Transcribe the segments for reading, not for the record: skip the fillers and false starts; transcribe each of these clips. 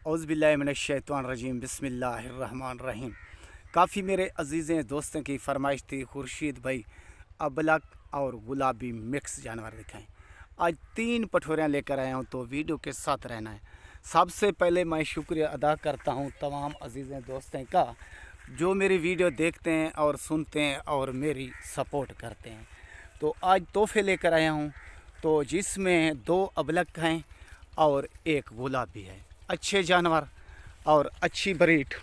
औज़ुबिल्लाहिमिनश्शैतानिर्रजीम बिस्मिल्लाहिर्रहमानिर्रहीम। काफ़ी मेरे अजीज़ें दोस्तों की फरमाइश थी खुर्शीद भाई अबलक और गुलाबी मिक्स जानवर दिखाएं। आज 3 पठोरियाँ लेकर आया हूँ, तो वीडियो के साथ रहना है। सबसे पहले मैं शुक्रिया अदा करता हूँ तमाम अजीज़ें दोस्तों का जो मेरी वीडियो देखते हैं और सुनते हैं और मेरी सपोर्ट करते हैं। तो आज तोहफे लेकर आया हूँ, तो जिसमें 2 अबलक हैं और 1 गुलाबी है। अच्छे जानवर और अच्छी ब्रीड,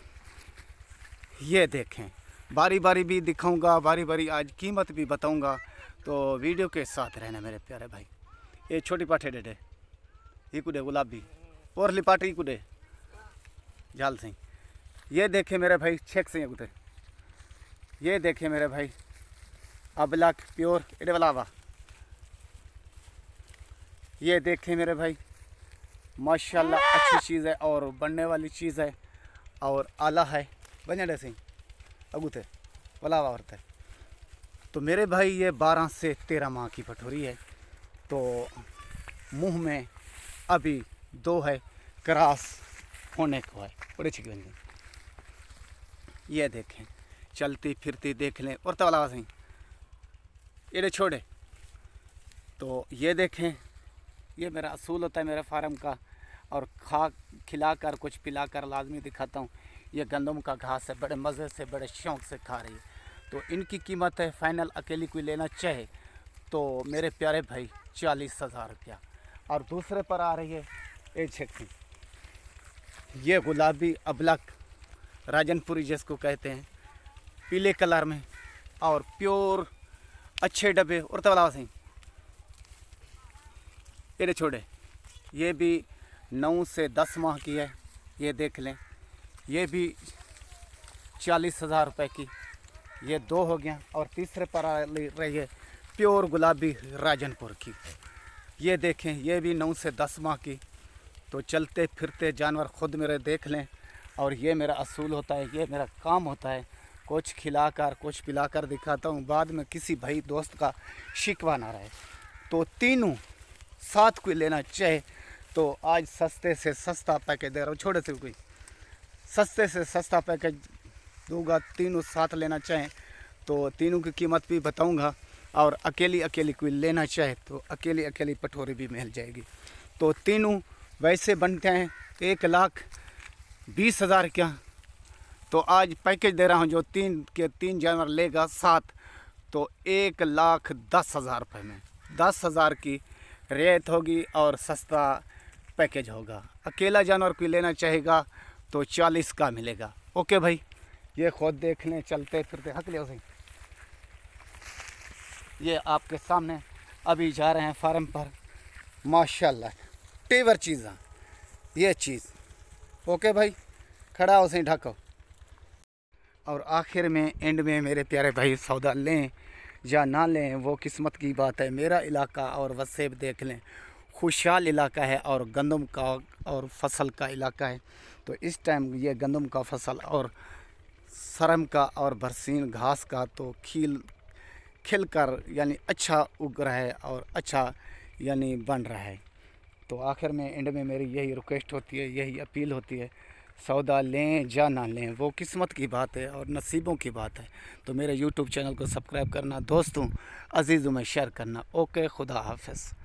ये देखें। बारी बारी भी दिखाऊंगा, बारी बारी आज कीमत भी बताऊंगा, तो वीडियो के साथ रहना मेरे प्यारे भाई। ये छोटी पाठे डेडे ये कुडे गुलाबी और लिपाटी कुडे जाल सिंह। ये देखे मेरे भाई छेक सिंह कुदे। ये देखे मेरे भाई अबलक प्योर एडे वाला। ये देखे मेरे भाई माशाल्लाह अच्छी चीज़ है और बनने वाली चीज़ है और आला है बने सिंह अगुते वाला औरत है। तो मेरे भाई ये 12 से 13 माह की पठोरी है। तो मुंह में अभी 2 है, क्रॉस होने को है। बड़े छिके बन ये देखें, चलती फिरती देख लें। और तवाला सिंह ये छोड़े। तो ये देखें, ये मेरा असूल होता है मेरे फार्म का, और खिलाकर कुछ पिलाकर लाजमी दिखाता हूँ। ये गंदम का घास है, बड़े मज़े से बड़े शौक़ से खा रही है। तो इनकी कीमत है फाइनल, अकेली कोई लेना चाहे तो मेरे प्यारे भाई 40,000 रुपया। और दूसरे पर आ रही है एक छक्की, ये गुलाबी अबलक राजनपुरी जिसको कहते हैं, पीले कलर में और प्योर अच्छे डब्बे। और तबला सिंह ये छोड़े। ये भी 9 से 10 माह की है। ये देख लें, ये भी 40,000 रुपये की। ये 2 हो गया। और तीसरे पर आ रही है प्योर गुलाबी राजनपुर की। ये देखें, ये भी 9 से 10 माह की। तो चलते फिरते जानवर खुद मेरे देख लें। और ये मेरा असूल होता है, ये मेरा काम होता है, कुछ खिलाकर कुछ पिलाकर दिखाता हूँ, बाद में किसी भाई दोस्त का शिकवा ना रहे। तो तीनों साथ कोई लेना चाहे तो आज सस्ते से सस्ता पैकेज दे रहा हूँ। छोटे से कोई सस्ते से सस्ता पैकेज दूंगा, तीनों साथ लेना चाहें तो तीनों की कीमत भी बताऊंगा। और अकेली अकेली कोई लेना चाहे तो अकेली अकेली पठोरी भी मिल जाएगी। तो तीनों वैसे बनते हैं 1,20,000 क्या। तो आज पैकेज दे रहा हूँ, जो 3 जानवर लेगा साथ तो 1,10,000 रुपये में 10,000 की रियायत होगी और सस्ता पैकेज होगा। अकेला जानवर कोई लेना चाहेगा तो 40 का मिलेगा। ओके भाई, ये खुद देख लें, चलते फिरते हक ले उसे। ये आपके सामने अभी जा रहे हैं फार्म पर, माशाल्लाह टेवर चीज़ ये चीज़। ओके भाई, खड़ा उसे ढको। और आखिर में एंड में मेरे प्यारे भाई सौदा लें या ना लें वो किस्मत की बात है। मेरा इलाका और वसेब देख लें, खुशहाल इलाका है और गंदम का और फसल का इलाका है। तो इस टाइम ये गंदम का फसल और सरम का और बरसीन घास का तो खिल कर यानी अच्छा उग रहा है और अच्छा यानी बन रहा है। तो आखिर में एंड में मेरी यही रिक्वेस्ट होती है, यही अपील होती है, सौदा लें या ना लें वो किस्मत की बात है और नसीबों की बात है। तो मेरे YouTube चैनल को सब्सक्राइब करना, दोस्तों अजीज़ों में शेयर करना। ओके, खुदा हाफ़िज़।